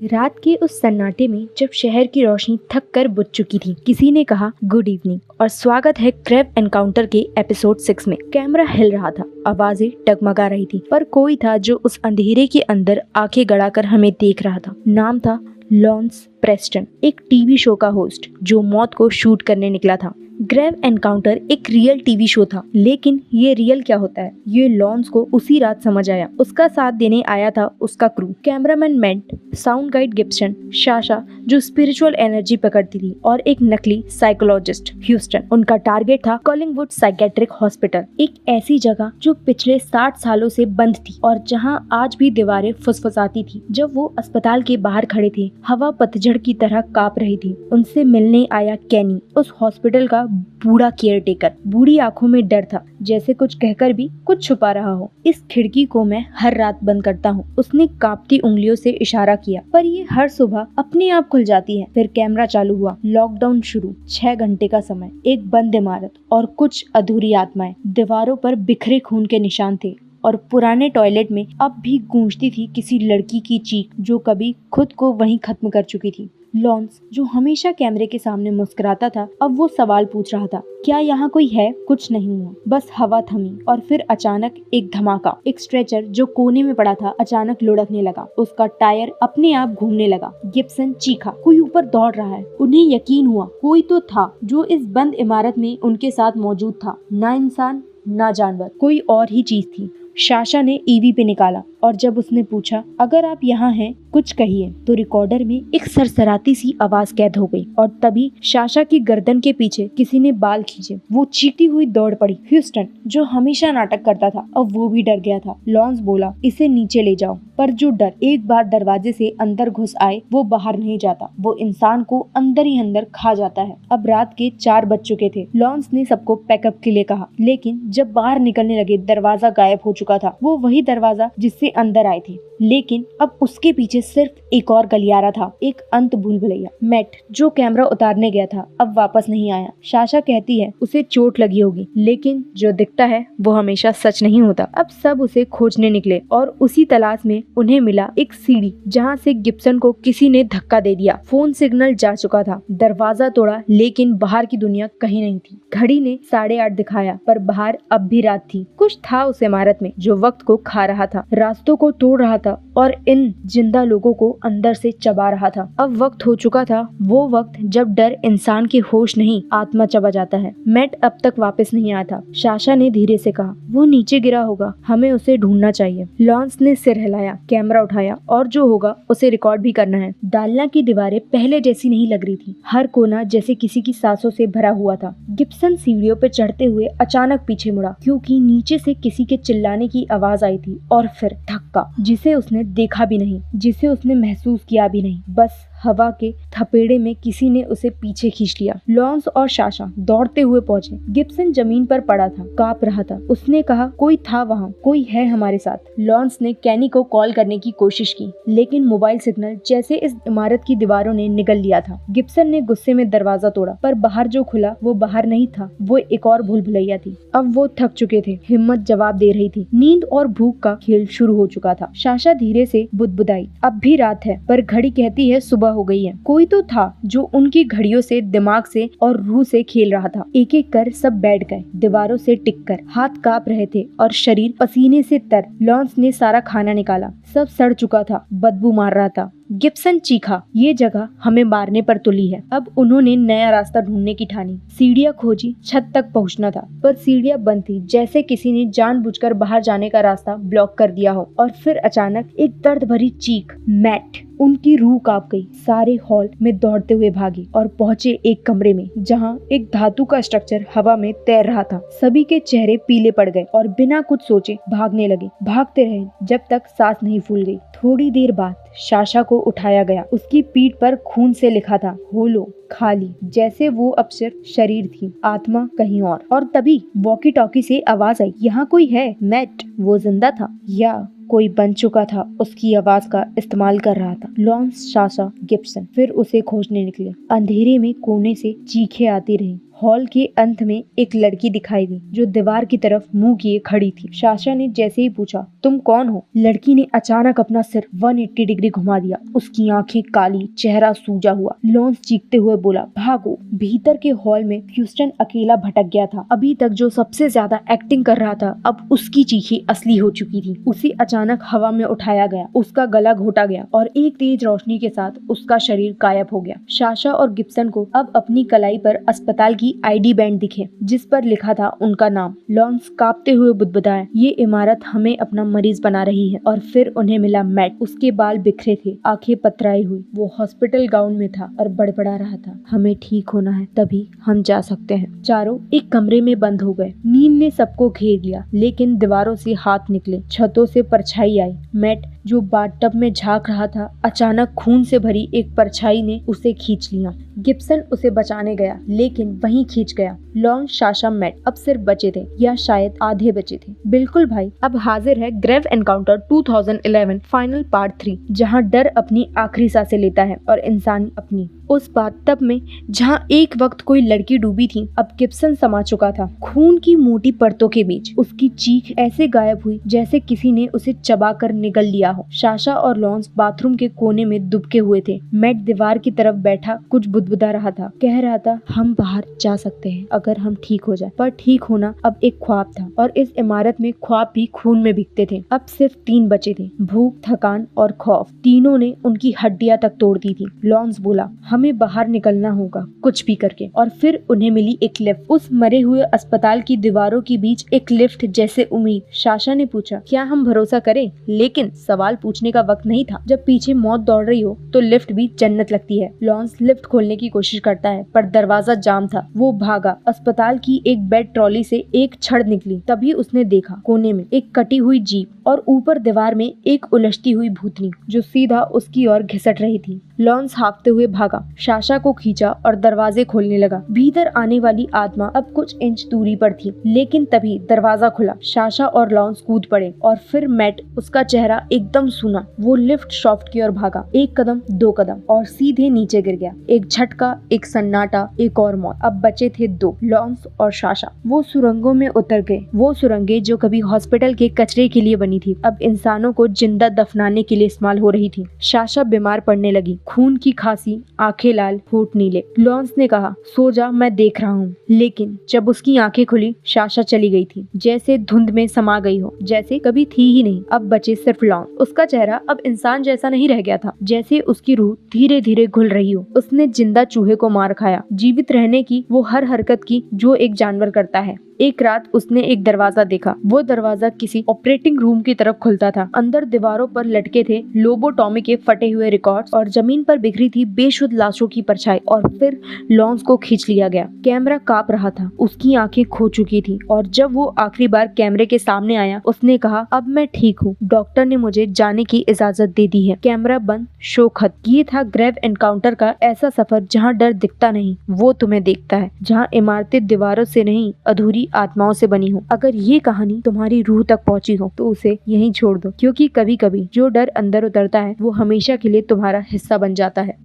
रात के उस सन्नाटे में जब शहर की रोशनी थक कर बुझ चुकी थी, किसी ने कहा गुड इवनिंग और स्वागत है ग्रेव एनकाउंटर के एपिसोड 6 में। कैमरा हिल रहा था, आवाजें डगमगा रही थी, पर कोई था जो उस अंधेरे के अंदर आंखें गड़ाकर हमें देख रहा था। नाम था लॉन्स प्रेस्टन, एक टीवी शो का होस्ट जो मौत को शूट करने निकला था। ग्रेव एनकाउंटर एक रियल टीवी शो था, लेकिन ये रियल क्या होता है ये लॉन्स को उसी रात समझ आया। उसका साथ देने आया था उसका crew, cameraman Matt, sound guide Gibson, Sasha जो स्पिरिचुअल एनर्जी पकड़ती थी, और एक नकली साइकोलॉजिस्ट ह्यूस्टन। उनका टारगेट था कॉलिंगवुड साइकेट्रिक हॉस्पिटल, एक ऐसी जगह जो पिछले 60 सालों से बंद थी और जहां आज भी दीवारें फुसफुसाती थी। जब वो अस्पताल के बाहर खड़े थे, हवा पतझड़ की तरह कांप रही थी। उनसे मिलने आया कैनी, उस हॉस्पिटल का बूढ़ा केयर टेकर। बूढ़ी आंखों में डर था, जैसे कुछ कहकर भी कुछ छुपा रहा हो। इस खिड़की को मैं हर रात बंद करता हूँ, उसने कांपती उंगलियों से इशारा किया, पर ये हर सुबह अपने आप खुल जाती है। फिर कैमरा चालू हुआ, लॉकडाउन शुरू, 6 घंटे का समय, एक बंद इमारत और कुछ अधूरी आत्माएं। दीवारों पर बिखरे खून के निशान थे और पुराने टॉयलेट में अब भी गूंजती थी किसी लड़की की चीख जो कभी खुद को वहीं खत्म कर चुकी थी। लॉन्स, जो हमेशा कैमरे के सामने मुस्कुराता था, अब वो सवाल पूछ रहा था, क्या यहाँ कोई है? कुछ नहीं हुआ, बस हवा थमी और फिर अचानक एक धमाका। एक स्ट्रेचर जो कोने में पड़ा था अचानक लुढ़कने लगा, उसका टायर अपने आप घूमने लगा। गिब्सन चीखा, कोई ऊपर दौड़ रहा है। उन्हें यकीन हुआ, कोई तो था जो इस बंद इमारत में उनके साथ मौजूद था। ना इंसान, ना जानवर, कोई और ही चीज थी। साशा ने ईवी पे निकाला और जब उसने पूछा, अगर आप यहाँ हैं कुछ कहिए, तो रिकॉर्डर में एक सरसराती सी आवाज कैद हो गई। और तभी साशा की गर्दन के पीछे किसी ने बाल खींचे। वो चीखती हुई दौड़ पड़ी। ह्यूस्टन, जो हमेशा नाटक करता था, अब वो भी डर गया था। लॉन्स बोला, इसे नीचे ले जाओ। पर जो डर एक बार दरवाजे से अंदर घुस आए वो बाहर नहीं जाता, वो इंसान को अंदर ही अंदर खा जाता है। अब रात के 4 बज चुके थे। लॉन्स ने सबको पैकअप के लिए कहा, लेकिन जब बाहर निकलने लगे दरवाजा गायब हो चुका था। वो वही दरवाजा जिससे अंदर आए थे, लेकिन अब उसके पीछे सिर्फ एक और गलियारा था, एक अंत भूल भुलैया। मैट, जो कैमरा उतारने गया था, अब वापस नहीं आया। साशा कहती है उसे चोट लगी होगी, लेकिन जो दिखता है वो हमेशा सच नहीं होता। अब सब उसे खोजने निकले और उसी तलाश में उन्हें मिला एक सीढ़ी, जहाँ से गिब्सन को किसी ने धक्का दे दिया। फोन सिग्नल जा चुका था। दरवाजा तोड़ा, लेकिन बाहर की दुनिया कहीं नहीं थी। घड़ी ने 8:30 दिखाया, पर बाहर अब भी रात थी। कुछ था उस इमारत में जो वक्त को खा रहा था, रास्तों को तोड़ रहा था और इन जिंदा लोगों को अंदर से चबा रहा था। अब वक्त हो चुका था, वो वक्त जब डर इंसान के होश नहीं आत्मा चबा जाता है। मैट अब तक वापस नहीं आया था। साशा ने धीरे से कहा, वो नीचे गिरा होगा, हमें उसे ढूंढना चाहिए। लॉन्स ने सिर हिलाया, कैमरा उठाया, और जो होगा उसे रिकॉर्ड भी करना है। डालना की दीवारें पहले जैसी नहीं लग रही थी, हर कोना जैसे किसी की सांसों से भरा हुआ था। गिब्सन सीढ़ियों पे चढ़ते हुए अचानक पीछे मुड़ा, क्योंकि नीचे से किसी के चिल्लाने की आवाज आई थी, और फिर धक्का, जिसे उसने देखा भी नहीं, जिसे उसने महसूस किया भी नहीं। बस हवा के थपेड़े में किसी ने उसे पीछे खींच लिया। लॉन्स और साशा दौड़ते हुए पहुंचे। गिब्सन जमीन पर पड़ा था, कांप रहा था। उसने कहा, कोई था वहाँ, कोई है हमारे साथ। लॉन्स ने कैनी को कॉल करने की कोशिश की, लेकिन मोबाइल सिग्नल जैसे इस इमारत की दीवारों ने निगल लिया था। गिब्सन ने गुस्से में दरवाजा तोड़ा, पर बाहर जो खुला वो बाहर नहीं था, वो एक और भूल भुलैया थी। अब वो थक चुके थे, हिम्मत जवाब दे रही थी। नींद और भूख का खेल शुरू हो चुका था। साशा धीरे से बुदबुदाई, अब भी रात है, पर घड़ी कहती है सुबह हो गई है। कोई तो था जो उनकी घड़ियों से, दिमाग से और रूह से खेल रहा था। एक एक कर सब बैठ गए, दीवारों से टिककर। हाथ कांप रहे थे और शरीर पसीने से तर। लॉन्स ने सारा खाना निकाला, सब सड़ चुका था, बदबू मार रहा था। गिब्सन चीखा, ये जगह हमें मारने पर तुली है। अब उन्होंने नया रास्ता ढूंढने की ठानी। सीढ़ियां खोजी, छत तक पहुंचना था, पर सीढ़ियां बंद थी, जैसे किसी ने जानबूझकर बाहर जाने का रास्ता ब्लॉक कर दिया हो। और फिर अचानक एक दर्द भरी चीख। मैट, उनकी रूह कांप गई। सारे हॉल में दौड़ते हुए भागे और पहुंचे एक कमरे में, जहां एक धातु का स्ट्रक्चर हवा में तैर रहा था। सभी के चेहरे पीले पड़ गए और बिना कुछ सोचे भागने लगे। भागते रहे जब तक सांस नहीं फूल गई। थोड़ी देर बाद साशा को उठाया गया। उसकी पीठ पर खून से लिखा था, होलो, खाली, जैसे वो अब सिर्फ शरीर थी, आत्मा कहीं और तभी वॉकी टॉकी से आवाज आई, यहाँ कोई है? मैट, वो जिंदा था या कोई बन चुका था उसकी आवाज का इस्तेमाल कर रहा था? लॉन्स, साशा, गिब्सन फिर उसे खोजने निकले। अंधेरे में कोने से चीखें आती रही। हॉल के अंत में एक लड़की दिखाई दी जो दीवार की तरफ मुंह किए खड़ी थी। साशा ने जैसे ही पूछा, तुम कौन हो? लड़की ने अचानक अपना सिर 180 डिग्री घुमा दिया। उसकी आंखें काली, चेहरा सूजा हुआ। लॉन्स चीखते हुए बोला, भागो। भीतर के हॉल में ह्यूस्टन अकेला भटक गया था। अभी तक जो सबसे ज्यादा एक्टिंग कर रहा था, अब उसकी चीखें असली हो चुकी थी। उसे अचानक हवा में उठाया गया, उसका गला घोटा गया और एक तेज रोशनी के साथ उसका शरीर गायब हो गया। साशा और गिब्सन को अब अपनी कलाई पर अस्पताल की आईडी बैंड दिखे जिस पर लिखा था उनका नाम। लॉन्स कांपते हुए बुदबुदाया, ये इमारत हमें अपना मरीज बना रही है। और फिर उन्हें मिला मैट। उसके बाल बिखरे थे, आंखें पतराई हुई। वो हॉस्पिटल गाउन में था और बड़बड़ा रहा था, हमें ठीक होना है, तभी हम जा सकते हैं। चारों एक कमरे में बंद हो गए। नींद ने सबको घेर लिया, लेकिन दीवारों से हाथ निकले, छतों से परछाई आई। मैट जो बाथटब में झांक रहा था, अचानक खून से भरी एक परछाई ने उसे खींच लिया। गिब्सन उसे बचाने गया, लेकिन वहीं खींच गया। लॉन्स, साशा, मैट अब सिर्फ बचे थे, या शायद आधे बचे थे। बिल्कुल भाई, अब हाजिर है ग्रेव एनकाउंटर 2011 फाइनल पार्ट 3, जहां डर अपनी आखिरी सांसें लेता है और इंसान अपनी। उस बाथटब में जहां एक वक्त कोई लड़की डूबी थी, अब गिब्सन समा चुका था, खून की मोटी परतों के बीच। उसकी चीख ऐसे गायब हुई जैसे किसी ने उसे चबाकर निगल लिया हो। साशा और लॉन्स बाथरूम के कोने में दुबके हुए थे। मैट दीवार की तरफ बैठा कुछ बुदबुदा रहा था, कह रहा था, हम बाहर जा सकते हैं अगर हम ठीक हो जाए। पर ठीक होना अब एक ख्वाब था, और इस इमारत में ख्वाब भी खून में बिकते थे। अब सिर्फ 3 बचे थे, भूख, थकान और खौफ। तीनों ने उनकी हड्डियां तक तोड़ दी थी। लॉन्स बोला, हमें बाहर निकलना होगा कुछ भी करके। और फिर उन्हें मिली एक लिफ्ट। उस मरे हुए अस्पताल की दीवारों के बीच एक लिफ्ट जैसे उम्मीद। साशा ने पूछा, क्या हम भरोसा करें? लेकिन सवाल पूछने का वक्त नहीं था। जब पीछे मौत दौड़ रही हो तो लिफ्ट भी जन्नत लगती है। लॉन्स लिफ्ट खोलने की कोशिश करता है, पर दरवाजा जाम था। वो भागा। अस्पताल की एक बेड ट्रॉली से एक छड़ निकली। तभी उसने देखा कोने में एक कटी हुई जीप और ऊपर दीवार में एक उलझती हुई भूतनी जो सीधा उसकी ओर घिसट रही थी। लॉन्स हाँफते हुए भागा, साशा को खींचा और दरवाजे खोलने लगा। भीतर आने वाली आत्मा अब कुछ इंच दूरी पर थी, लेकिन तभी दरवाजा खुला। साशा और लॉन्स कूद पड़े और फिर मैट, उसका चेहरा एकदम सूना। वो लिफ्ट शाफ्ट की ओर भागा, 1 कदम 2 कदम और सीधे नीचे गिर गया। एक झटका, एक सन्नाटा, एक और मौत। अब बचे थे 2, लॉन्स और साशा। वो सुरंगों में उतर गए। वो सुरंगें जो कभी हॉस्पिटल के कचरे के लिए बनी थी, अब इंसानों को जिंदा दफनाने के लिए इस्तेमाल हो रही थी। साशा बीमार पड़ने लगी, खून की खांसी, आंखें लाल, होठ नीले। लॉन्स ने कहा, सो जा, मैं देख रहा हूँ। लेकिन जब उसकी आंखें खुली, साशा चली गई थी, जैसे धुंध में समा गई हो, जैसे कभी थी ही नहीं। अब बचे सिर्फ लॉन्स। उसका चेहरा अब इंसान जैसा नहीं रह गया था, जैसे उसकी रूह धीरे धीरे घुल रही हो। उसने जिंदा चूहे को मार खाया, जीवित रहने की वो हर हरकत की जो एक जानवर करता है। एक रात उसने एक दरवाजा देखा। वो दरवाजा किसी ऑपरेटिंग रूम की तरफ खुलता था। अंदर दीवारों पर लटके थे लोबोटॉमी के फटे हुए रिकॉर्ड्स और जमीन पर बिखरी थी बेशुद्ध लाशों की परछाई। और फिर लॉन्स को खींच लिया गया। कैमरा कांप रहा था, उसकी आंखें खो चुकी थी, और जब वो आखिरी बार कैमरे के सामने आया, उसने कहा, अब मैं ठीक हूँ, डॉक्टर ने मुझे जाने की इजाजत दे दी है। कैमरा बंद, शो खत्म। ये था ग्रेव एनकाउंटर का ऐसा सफर जहाँ डर दिखता नहीं, वो तुम्हें देखता है। जहाँ इमारतें दीवारों से नहीं, अधूरी आत्माओं से बनी हो। अगर ये कहानी तुम्हारी रूह तक पहुंची हो तो उसे यहीं छोड़ दो, क्योंकि कभी कभी जो डर अंदर उतरता है वो हमेशा के लिए तुम्हारा हिस्सा बन जाता है।